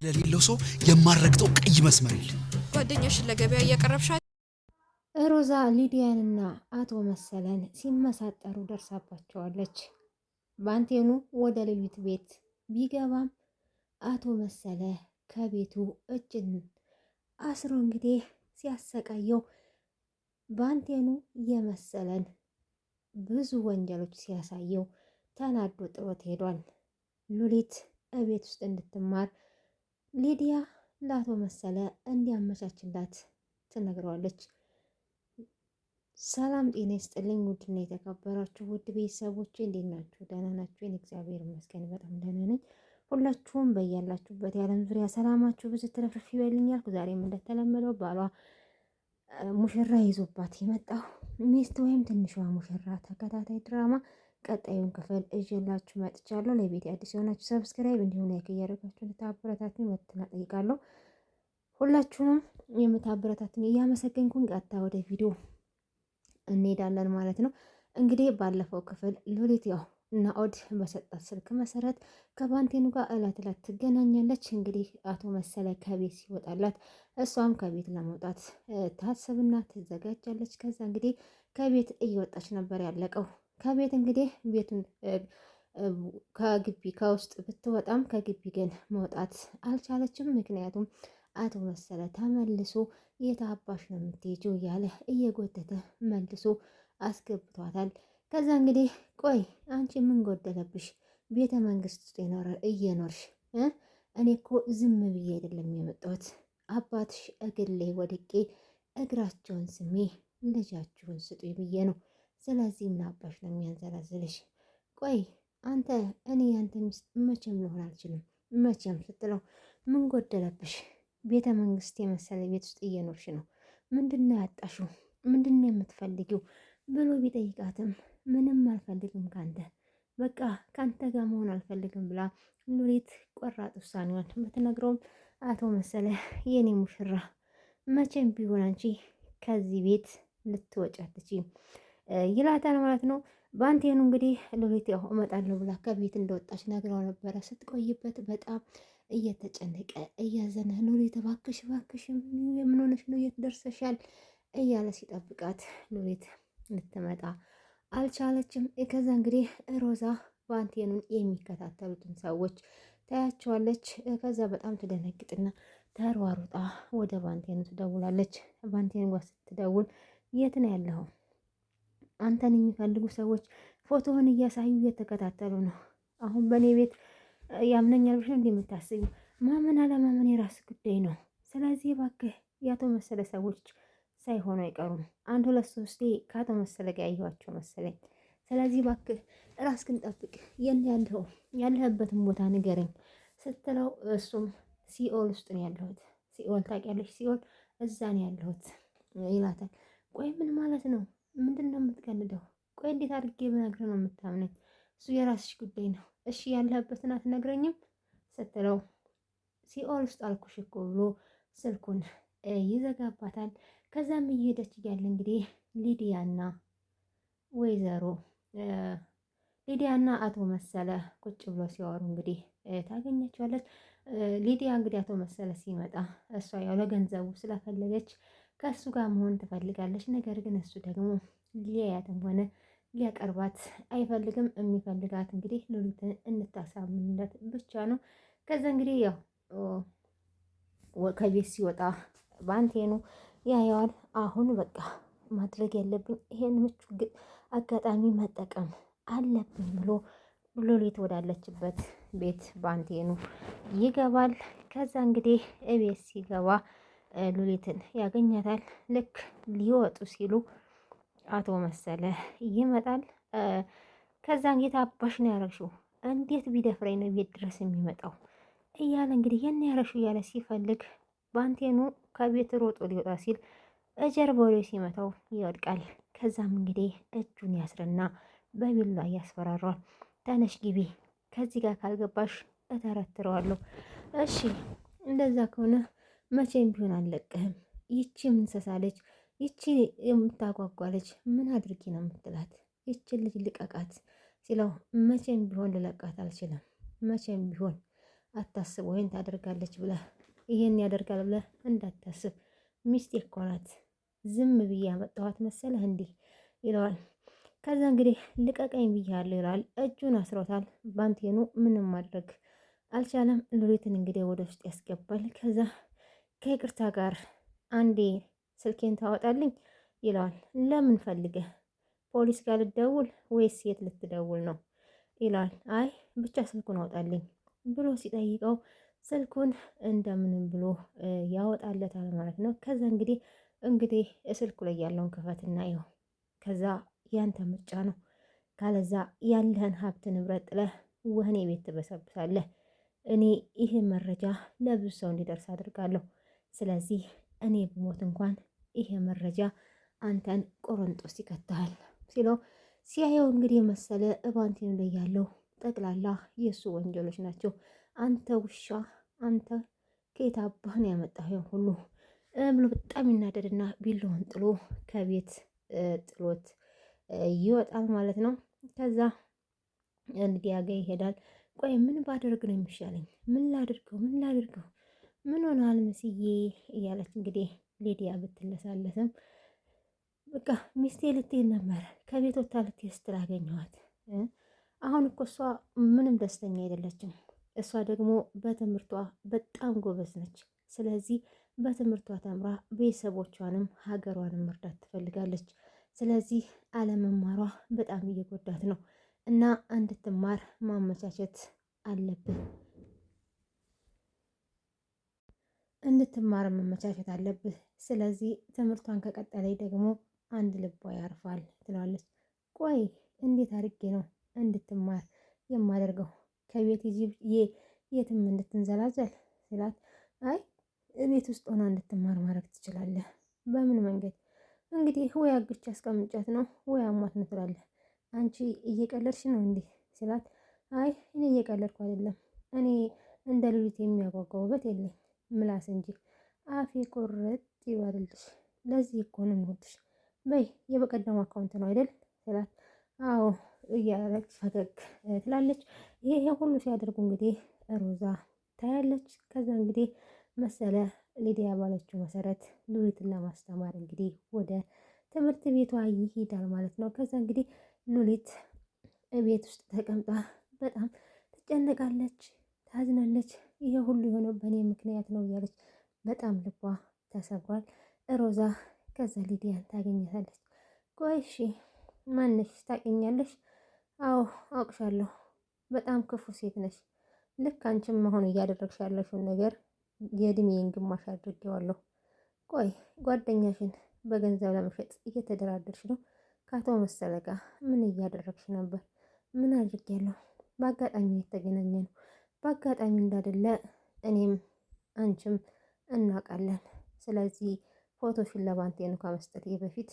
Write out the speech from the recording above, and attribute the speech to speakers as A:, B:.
A: ለሌለው ሰው የማረግጠው ቀይ መስመር የለም።
B: ጓደኛሽን ለገበያ እያቀረብሻል።
C: ሮዛ ሊዲያንና አቶ መሰለን ሲመሳጠሩ ደርሳባቸዋለች። ባንቴኑ ወደ ሌሊት ቤት ቢገባም አቶ መሰለ ከቤቱ እጅን አስሮ እንግዲህ ሲያሰቃየው ባንቴኑ የመሰለን ብዙ ወንጀሎች ሲያሳየው ተናዶ ጥሎት ሄዷል። ሉሊት እቤት ውስጥ እንድትማር ሊዲያ ለአቶ መሰለ እንዲያመቻችላት ትነግረዋለች። ሰላም ጤና ይስጥልኝ። ውድና የተከበራችሁ ውድ ቤተሰቦቼ እንዴት ናችሁ? ደህና ናችሁ? እግዚአብሔር ይመስገን በጣም ደህና ነኝ። ሁላችሁም በያላችሁበት የዓለም ዙሪያ ሰላማችሁ ብዙ ትረፍርፍ ይበልኛል። ዛሬም እንደተለመደው ባሏ ሙሽራ ይዞባት የመጣው ሚስት ወይም ትንሿ ሙሽራ ተከታታይ ድራማ ቀጣዩን ክፍል እዤላችሁ መጥቻለሁ። ለቤት አዲስ የሆናችሁ ሰብስክራይብ እንዲሁም ላይክ እያደረጋችሁ ልታበረታቱኝ መጥና ጠይቃለሁ። ሁላችሁንም የምታበረታቱኝ እያመሰገንኩኝ ቀጥታ ወደ ቪዲዮ እንሄዳለን ማለት ነው። እንግዲህ ባለፈው ክፍል ሉሊት ያው ናኦድ በሰጣት ስልክ መሰረት ከባንቴኑ ጋር እለት እለት ትገናኛለች። እንግዲህ አቶ መሰለ ከቤት ሲወጣላት እሷም ከቤት ለመውጣት ታስብና ትዘጋጃለች። ከዛ እንግዲህ ከቤት እየወጣች ነበር ያለቀው። ከቤት እንግዲህ ቤቱን ከግቢ ከውስጥ ብትወጣም ከግቢ ግን መውጣት አልቻለችም። ምክንያቱም አቶ መሰለ ተመልሶ የታባሽ ነው የምትሄጂው እያለ እየጎተተ መልሶ አስገብቷታል። ከዛ እንግዲህ ቆይ አንቺ ምን ጎደለብሽ? ቤተ መንግስት ውስጥ እየኖርሽ እኔ እኮ ዝም ብዬ አይደለም የመጣሁት አባትሽ እግር ላይ ወድቄ እግራቸውን ስሜ ልጃችሁን ስጡ ብዬ ነው። ስለዚህ ምን አባሽ ነው የሚያንዘላዝልሽ? ቆይ አንተ እኔ ያንተ ሚስት መቼም ልሆን አልችልም መቼም ስትለው ምን ጎደለብሽ? ቤተ መንግስት የመሰለ ቤት ውስጥ እየኖርሽ ነው። ምንድነው ያጣሽው? ምንድነው የምትፈልጊው ብሎ ቢጠይቃትም ምንም አልፈልግም ካንተ በቃ ካንተ ጋር መሆን አልፈልግም ብላ ሉሊት ቆራጥ ውሳኔዋን ብትነግረውም አቶ መሰለ የኔ ሙሽራ መቼም ቢሆን አንቺ ከዚህ ቤት ልትወጪ አትችይም ይላታል ማለት ነው። ባንቴኑ እንግዲህ ሉሊት ያው እመጣለሁ ብላ ከቤት እንደወጣች ነግራው ነበረ። ስትቆይበት በጣም እየተጨነቀ እያዘነ ሉሊት እባክሽ እባክሽ ምን ሆነሽ ነው? የት ደርሰሻል? እያለ ሲጠብቃት ሉሊት ልትመጣ አልቻለችም። ከዛ እንግዲህ ሮዛ ባንቴኑን የሚከታተሉትን ሰዎች ታያቸዋለች። ከዛ በጣም ትደነግጥና ተሯሩጣ ወደ ባንቴኑ ትደውላለች። ባንቴኑ ጋር ስትደውል የት ነው ያለኸው? አንተን የሚፈልጉ ሰዎች ፎቶውን እያሳዩ እየተከታተሉ ነው። አሁን በእኔ ቤት ያምነኛል ብለሽ እንዴ የምታስቢው? ማመን አለማመን የራስ ጉዳይ ነው። ስለዚህ እባክህ የአቶ መሰለ ሰዎች ሳይሆኑ አይቀሩም። አንድ ሁለት ሶስቴ ከአቶ መሰለ ጋር ያየኋቸው መሰለኝ። ስለዚህ እባክህ ራስህን ጠብቅ። ያለህበትን ቦታ ንገረኝ ስትለው እሱም ሲኦል ውስጥ ነው ያለሁት። ሲኦል ታውቂያለሽ? ሲኦል እዛ ነው ያለሁት ይላታል። ቆይ ምን ማለት ነው? ምንድን ነው የምትቀልደው? ቆይ እንዴት አድርጌ ብነግርህ ነው የምታምነኝ? እሱ የራስሽ ጉዳይ ነው። እሺ ያለህበትን አትነግረኝም ስትለው ሲኦል ውስጥ አልኩሽ እኮ ብሎ ስልኩን ይዘጋባታል። ከዛም እየሄደች እያለ እንግዲህ ሊዲያና አቶ መሰለ ቁጭ ብሎ ሲያወሩ እንግዲህ ታገኛቸዋለች። ሊዲያ እንግዲህ አቶ መሰለ ሲመጣ እሷ ያው ለገንዘቡ ስለፈለገች ከእሱ ጋር መሆን ትፈልጋለች። ነገር ግን እሱ ደግሞ ሊያያትም ሆነ ሊያቀርባት አይፈልግም። የሚፈልጋት እንግዲህ ሉሊትን እንታሳምንለት ብቻ ነው። ከዛ እንግዲህ ያው ከቤት ሲወጣ ባንቴኑ ያየዋል። አሁን በቃ ማድረግ ያለብኝ ይሄን ምቹ አጋጣሚ መጠቀም አለብኝ ብሎ ሉሊት ወዳለችበት ቤት ባንቴኑ ይገባል። ከዛ እንግዲህ እቤት ሲገባ ሉሊትን ያገኛታል። ልክ ሊወጡ ሲሉ አቶ መሰለ ይመጣል። ከዛ እንጌት አባሽ ነው ያረግሽው? እንዴት ቢደፍረኝ ነው ቤት ድረስ የሚመጣው? እያለ እንግዲህ የኔ ያረግሽው እያለ ሲፈልግ ባንቴኑ ከቤት ሮጦ ሊወጣ ሲል ጀርባው ላይ ሲመታው ይወድቃል። ከዛም እንግዲህ እጁን ያስርና በቢላ ያስፈራሯል። ተነሽ ግቢ፣ ከዚህ ጋር ካልገባሽ እተረትረዋለሁ። እሺ እንደዛ ከሆነ መቼም ቢሆን አልለቅህም። ይቺ ምንሰሳለች፣ ይቺ የምታጓጓለች ምን አድርጊ ነው የምትላት? ይቺን ልጅ ልቀቃት ሲለው መቼም ቢሆን ልለቃት አልችልም። መቼም ቢሆን አታስብ፣ ወይን ታደርጋለች ብለህ ይሄን ያደርጋል ብለህ እንዳታስብ፣ ሚስቴ እኮ ናት። ዝም ብዬ ያመጣኋት መሰለህ እንዲህ ይለዋል። ከዛ እንግዲህ ልቀቀኝ ብያለሁ ይለዋል። እጁን አስሮታል። ባንቴኑ ምንም ማድረግ አልቻለም። ሉሊትን እንግዲህ ወደ ውስጥ ያስገባል። ከዛ ከይቅርታ ጋር አንዴ ስልኬን ታወጣልኝ ይለዋል። ለምን ፈልገህ ፖሊስ ጋር ልትደውል ወይስ የት ልትደውል ነው ይለዋል። አይ ብቻ ስልኩን አውጣልኝ ብሎ ሲጠይቀው ስልኩን እንደምንም ብሎ ያወጣለታል ማለት ነው። ከዛ እንግዲህ ስልኩ ላይ ያለውን ክፈትና ይኸው፣ ከዛ ያንተ ምርጫ ነው፣ ካለዛ ያለህን ሀብት ንብረት ጥለህ ወህኔ ቤት ትበሰብሳለህ። እኔ ይህ መረጃ ለብዙ ሰው እንዲደርስ አድርጋለሁ። ስለዚህ እኔ ብሞት እንኳን ይሄ መረጃ አንተን ቆሮንጦስ ይከተሃል ሲለው ሲያየው እንግዲህ መሰለ እባንቴኑ ላይ ያለው ጠቅላላ የእሱ ወንጀሎች ናቸው። አንተ ውሻ፣ አንተ ከየት አባህን ያመጣኸው ሁሉ ብሎ በጣም ይናደድና ቢላውን ጥሎ ከቤት ጥሎት ይወጣል ማለት ነው። ከዛ ሊዲያ ጋ ይሄዳል። ቆይ ምን ባደርግ ነው የሚሻለኝ? ምን ላድርገው? ምን ሆነሃል መስዬ እያለች እንግዲህ ሊዲያ ብትለሳለስም በቃ ሚስቴ ልትሄድ ነበር ከቤት ወጥታ ልትሄድ ስትል አገኘኋት። አሁን እኮ እሷ ምንም ደስተኛ አይደለችም። እሷ ደግሞ በትምህርቷ በጣም ጎበዝ ነች። ስለዚህ በትምህርቷ ተምራ ቤተሰቦቿንም ሀገሯንም መርዳት ትፈልጋለች። ስለዚህ አለመማሯ በጣም እየጎዳት ነው እና እንድትማር ማመቻቸት አለብን። እንድትማር መመቻቸት አለብህ። ስለዚህ ትምህርቷን ከቀጠለኝ ደግሞ አንድ ልቧ ያርፋል ትላለች። ቆይ እንዴት አድርጌ ነው እንድትማር የማደርገው? ከቤት የትም እንድትንዘላዘል ሲላት፣ አይ ቤት ውስጥ ሆና እንድትማር ማድረግ ትችላለህ። በምን መንገድ? እንግዲህ ወይ አግቼ አስቀምጫት ነው ወይ አሟት ነው ትላለህ። አንቺ እየቀለድሽ ነው እንዲህ ሲላት፣ አይ እኔ እየቀለድኩ አይደለም። እኔ እንደ ሉሊት የሚያጓጓ ውበት የለኝ ምላስ እንጂ አፌ ቁርጥ ይበልልሽ። ለዚህ እኮ ነው የምወድሽ። በይ የበቀደሙ አካውንት ነው አይደል ስላት፣ አዎ እያለች ፈገግ ትላለች። ይሄ ሁሉ ሲያደርጉ እንግዲህ ሮዛ ታያለች። ከዛ እንግዲህ መሰለ ሊዲያ ባለችው መሰረት ሉሊትን ለማስተማር እንግዲህ ወደ ትምህርት ቤቷ ይሄዳል ማለት ነው። ከዛ እንግዲህ ሉሊት ቤት ውስጥ ተቀምጣ በጣም ትጨነቃለች፣ ታዝናለች። ይሄ ሁሉ የሆነው በእኔ ምክንያት ነው እያለች በጣም ልቧ ተሰብሯል። ሮዛ ከዛ ሊዲያን ታገኘታለች። ቆይ እሺ ማነሽ? ታውቂኛለሽ? አዎ አውቅሻለሁ። በጣም ክፉ ሴት ነሽ። ልክ አንቺም መሆኑ እያደረግሽ ያለሽውን ነገር የእድሜን ግማሽ አድርጌዋለሁ። ቆይ ጓደኛሽን በገንዘብ ለመሸጥ እየተደራደርሽ ነው? ከአቶ መሰለ ጋር ምን እያደረግሽ ነበር? ምን አድርጌያለሁ? በአጋጣሚ የተገናኘ ነው። በአጋጣሚ እንዳደለ እኔም አንቺም እናውቃለን። ስለዚህ ፎቶሽን ለባንቴኑ ከመስጠቴ በፊት